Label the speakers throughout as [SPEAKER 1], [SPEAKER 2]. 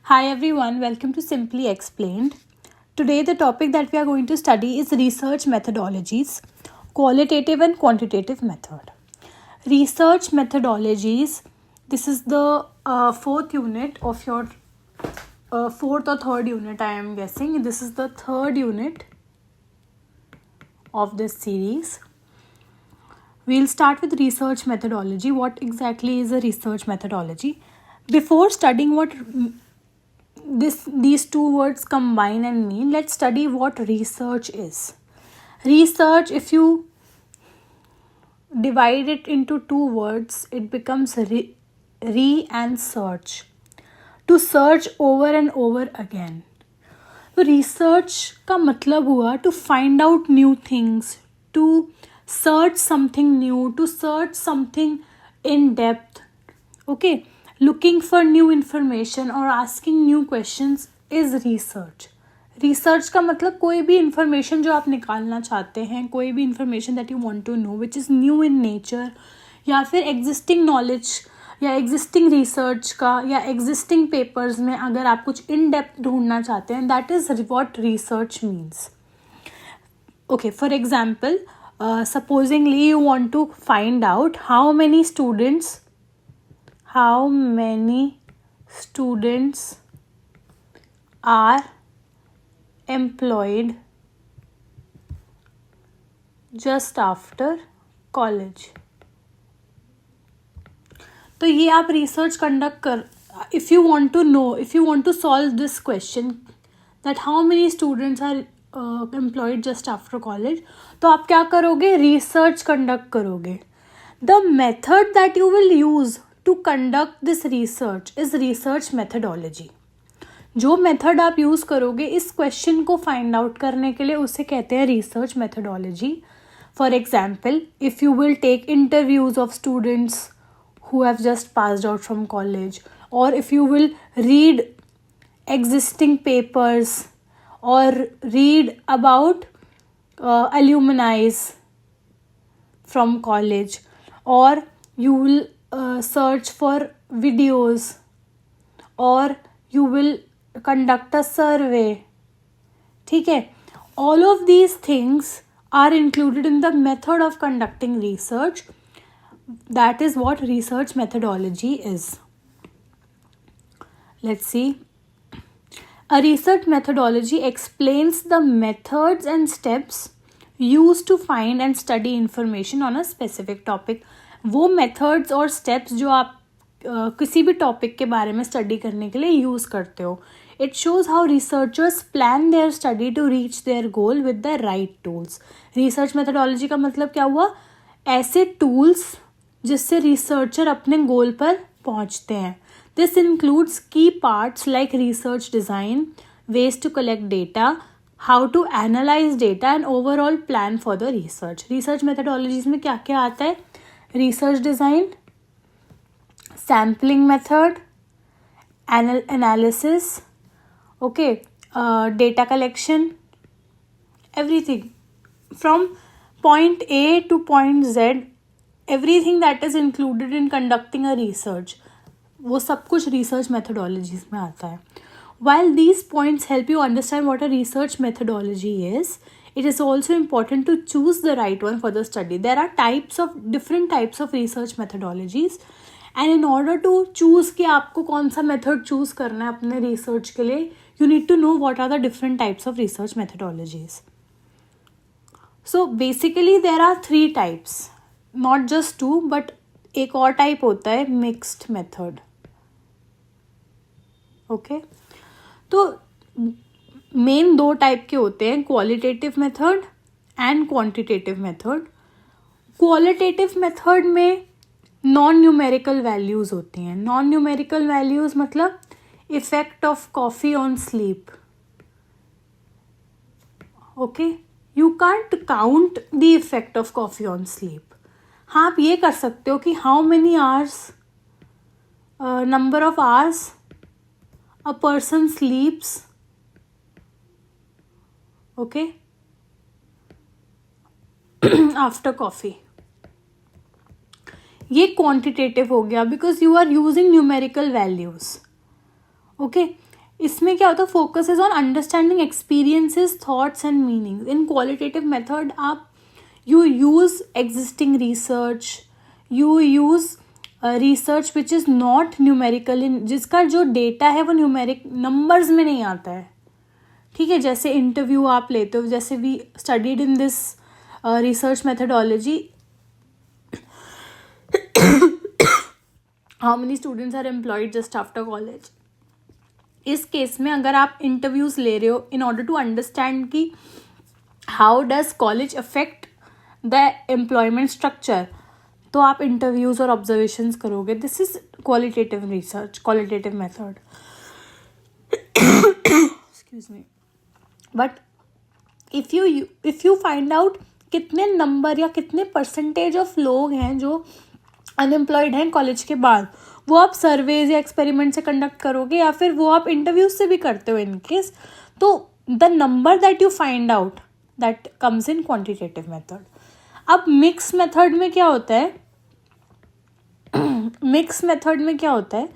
[SPEAKER 1] Hi everyone, welcome to Simply Explained. Today the topic that we are going to study is research methodologies, qualitative and quantitative method. Research methodologies, this is the fourth unit of your fourth or third unit, I am guessing. This is the third unit of this series. We'll start with research methodology. What exactly is a research methodology? Before studying what these two words combine and mean, let's study what research is. Research, if you divide it into two words, it becomes re and search. To search over and over again. तो research का मतलब हुआ to find out new things, to search something new, to search something in depth. Okay, looking for new information or asking new questions is research. Research का मतलब कोई भी information जो आप निकालना चाहते हैं, कोई भी information that you want to know which is new in nature, या फिर एग्जिस्टिंग नॉलेज या एग्जिस्टिंग रिसर्च का या एग्जिस्टिंग पेपर्स में अगर आप कुछ इन डेप्थ ढूंढना चाहते हैं, that is what research means. Okay, for example, supposingly you want to find out how many students are employed just after college. तो ये आप रिसर्च कंडक्ट कर, if you want to know, if you want to solve this question that how many students are employed just after college, तो आप क्या करोगे? Research conduct करोगे. The method that you will use to conduct this research is research methodology. जो method आप use करोगे इस question को फाइंड आउट करने के लिए, उसे कहते हैं research methodology. For example, if you will take interviews of students who have just passed out from college, or if you will read existing papers or read about alumni from college, or you will search for videos, or you will conduct a survey. ठीक है, all of these things are included in the method of conducting research. That is what research methodology is. Let's see. A research methodology explains the methods and steps used to find and study information on a specific topic. वो methods और steps जो आप किसी भी topic के बारे में study करने के लिए use करते हो. It shows how researchers plan their study to reach their goal with the right tools. Research methodology का मतलब क्या हुआ? ऐसे tools जिससे रिसर्चर अपने गोल पर पहुंचते हैं. This includes key parts like research design, ways to collect data, how to analyse data and overall plan for the research. Research methodologies में क्या क्या आता है? Research design, sampling method, analysis, okay, data collection, everything from point A to point Z. Everything that is included in conducting a research, वो सब कुछ research methodologies में आता है. While these points help you understand what a research methodology is, it is also important to choose the right one for the study. There are different types of research methodologies, and in order to choose कि आपको कौन सा method choose करना है अपने research के लिए, you need to know what are the different types of research methodologies. So basically there are 3 types. Not just 2, but एक और टाइप होता है मिक्स्ड मेथड. ओके, तो मेन 2 टाइप के होते हैं, qualitative method and quantitative method. Qualitative method में non numerical values होती हैं. नॉन न्यूमेरिकल वैल्यूज मतलब effect of coffee on sleep. Okay, you can't count the effect of coffee on sleep. हाँ, आप ये कर सकते हो कि how many hours, number of hours a person स्लीप्स, okay, after coffee. ये क्वांटिटेटिव हो गया because you are using numerical values. Okay, इसमें क्या होता है, focus is on understanding experiences, thoughts and meanings. In qualitative method आप you use existing research, you use research which is not numerical in, जिसका जो data है वो numeric numbers में नहीं आता है. ठीक है, जैसे इंटरव्यू आप लेते हो, जैसे we studied in this research methodology, how many students are employed just after college. इस केस में अगर आप इंटरव्यूज ले रहे हो इन ऑर्डर टू अंडरस्टैंड कि how does college affect the employment structure, तो आप इंटरव्यूज और ऑब्जर्वेशंस करोगे. This is qualitative research, qualitative method. Excuse me. But if you find out कितने नंबर या कितने परसेंटेज ऑफ लोग हैं जो अनएम्प्लॉयड हैं कॉलेज के बाद, वो आप सर्वेज या एक्सपेरिमेंट से कंडक्ट करोगे या फिर वो आप इंटरव्यूज से भी करते हो इन केस, तो the number that you find out that comes in quantitative method. अब मिक्स मेथड में क्या होता है, मिक्स मेथड में क्या होता है,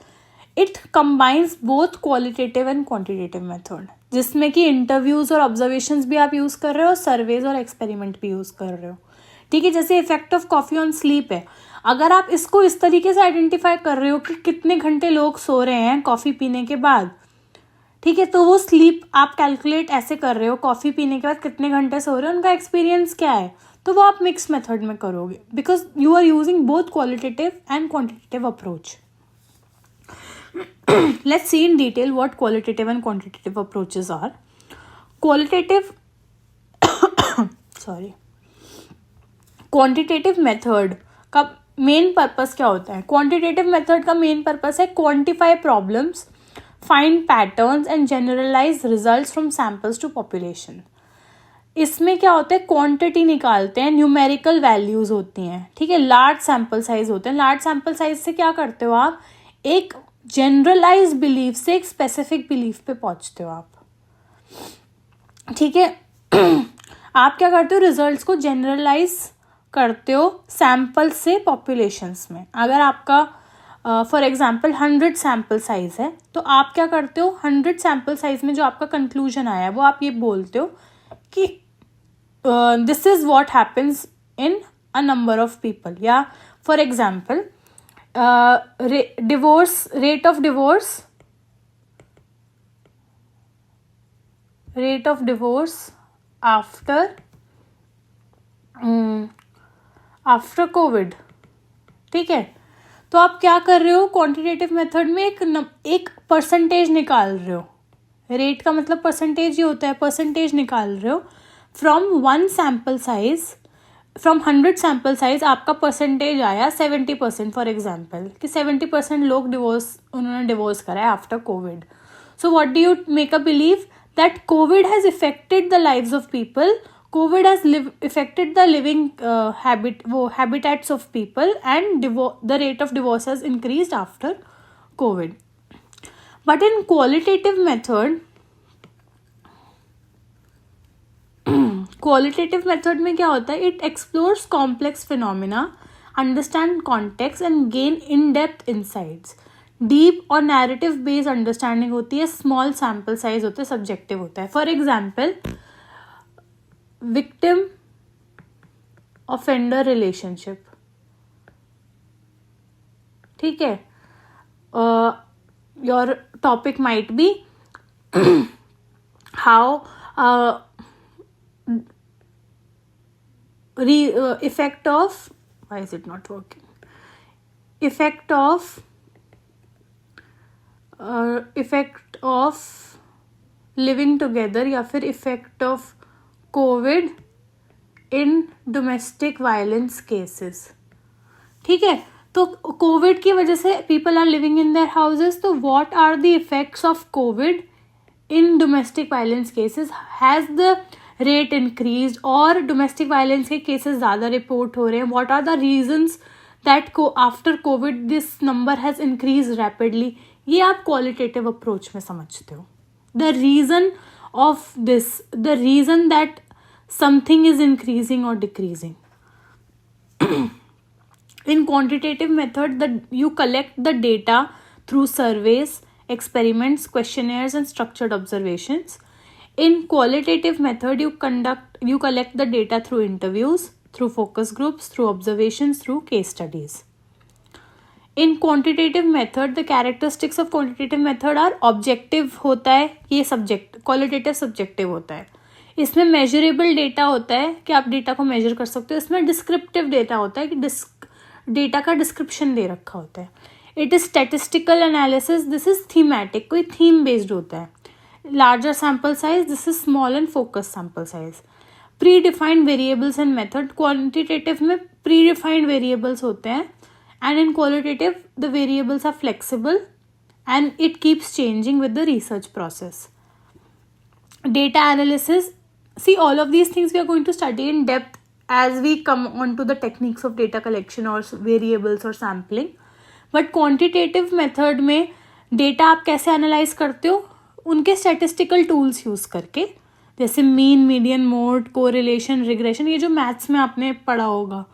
[SPEAKER 1] it combines both qualitative and quantitative method, जिसमें कि इंटरव्यूज और ऑब्जर्वेशंस भी आप यूज़ कर रहे हो, सर्वेज और एक्सपेरिमेंट भी यूज़ कर रहे हो. ठीक है, जैसे effect of coffee on sleep है, अगर आप इसको इस तरीके से आइडेंटिफाई कर रहे हो कि कितने घंटे लोग सो रहे हैं कॉफ़ी पीने के बाद, ठीक है, तो वो स्लीप आप कैलकुलेट ऐसे कर रहे हो, कॉफ़ी पीने के बाद कितने घंटे सो रहे हो, उनका एक्सपीरियंस क्या है, तो वो आप मिक्स मेथड में करोगे, because you are using both qualitative and quantitative approach. Let's see in detail what qualitative and quantitative approaches are. Qualitative quantitative method का मेन पर्पस क्या होता है. क्वांटिटेटिव मेथड का मेन पर्पस है quantify problems, find patterns and generalise results from samples to population. इसमें क्या होता है, क्वांटिटी निकालते हैं, न्यूमेरिकल वैल्यूज होती हैं. ठीक है, लार्ज सैम्पल साइज होते हैं. लार्ज सैम्पल साइज से क्या करते हो आप, एक जनरलाइज बिलीफ से एक स्पेसिफिक बिलीफ पे पहुंचते हो आप. ठीक है, आप क्या करते हो, रिजल्ट्स को जनरलाइज करते हो सैम्पल से पॉपुलेशंस में. अगर आपका फॉर एग्जांपल 100 सैम्पल साइज है, तो आप क्या करते हो, 100 सैम्पल साइज में जो आपका कंक्लूजन आया है वो आप ये बोलते हो कि this is what happens in a number of people. या for example rate of divorce after COVID. ठीक है, तो आप क्या कर रहे हो, क्वांटिटेटिव मेथड में एक परसेंटेज निकाल रहे हो. रेट का मतलब परसेंटेज ही होता है, परसेंटेज निकाल रहे हो from 1 sample size, from 100 sample size आपका परसेंटेज आया 70%. फॉर एग्जाम्पल कि 70% लोग उन्होंने डिवोर्स करा है after Covid. So what do you make a believe, that Covid has affected the lives of people, Covid has affected the living habitats of people and the rate of divorce has increased after Covid. But in qualitative method, qualitative method में क्या होता है, it explores complex phenomena, understand context and gain in depth insights. Deep और narrative based understanding होती है, small sample size होते हैं, subjective होता है. For example victim offender relationship. ठीक है, your topic might be how effect of, why is it not working, effect of living together या फिर effect of COVID in domestic violence cases. ठीक है, तो कोविड की वजह से people are living in their houses, तो what are the effects of Covid in domestic violence cases, has the rate increase और डोमेस्टिक वायलेंस के केसेस ज़्यादा रिपोर्ट हो रहे हैं. What are the reasons that after Covid this number has increase rapidly. ये आप qualitative approach में समझते हो. The reason of this, the reason that something is increasing और decreasing. In quantitative method, you collect the data through surveys, experiments, questionnaires, and structured observations. In qualitative method, you collect the data through interviews, through focus groups, through observations, through case studies. In quantitative method, the characteristics of quantitative method are objective होता है, ये subject, qualitative subjective होता है. इसमें measurable data होता है कि आप data को measure कर सकते हो. इसमें descriptive data होता है कि data का description दे रखा होता है. It is statistical analysis, this is thematic, कोई theme based होता है. Larger sample size, this is small and focused sample size. Predefined variables and method, quantitative में predefined variables होते हैं, and in qualitative the variables are flexible and it keeps changing with the research process. Data analysis, see all of these things we are going to study in depth as we come on to the techniques of data collection or variables or sampling. But quantitative method में data आप कैसे analyze करते हो, उनके statistical tools use करके, जैसे mean, median, mode, correlation, regression, ये जो maths में आपने पढ़ा होगा.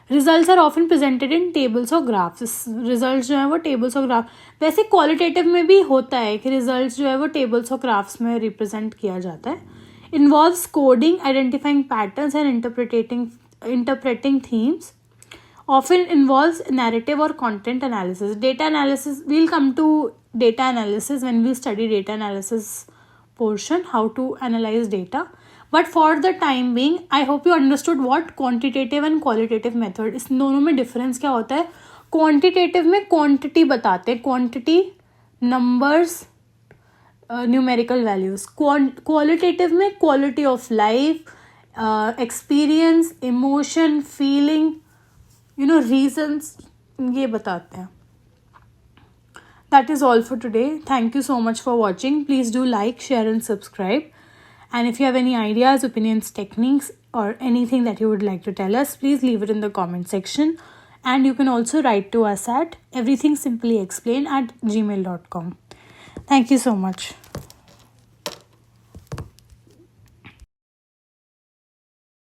[SPEAKER 1] Results are often presented in tables or graphs. Results जो है वो tables और graph, वैसे qualitative में भी होता है कि results जो है वो tables और graphs में represent किया जाता है. Involves coding, identifying patterns and interpreting themes. Often involves narrative or content analysis. Data analysis, we'll come to data analysis when we study data analysis portion, how to analyze data. But for the time being, I hope you understood what quantitative and qualitative method, इस दोनों में difference क्या होता है. Quantitative में quantity बताते हैं, quantity, numbers, numerical values. Qualitative में quality of life, experience, emotion, feeling, reasons, ये बताते हैं. That is all for today. Thank you so much for watching. Please do like, share and subscribe. And if you have any ideas, opinions, techniques or anything that you would like to tell us, please leave it in the comment section. And you can also write to us at everythingsimplyexplained@gmail.com. Thank you so much.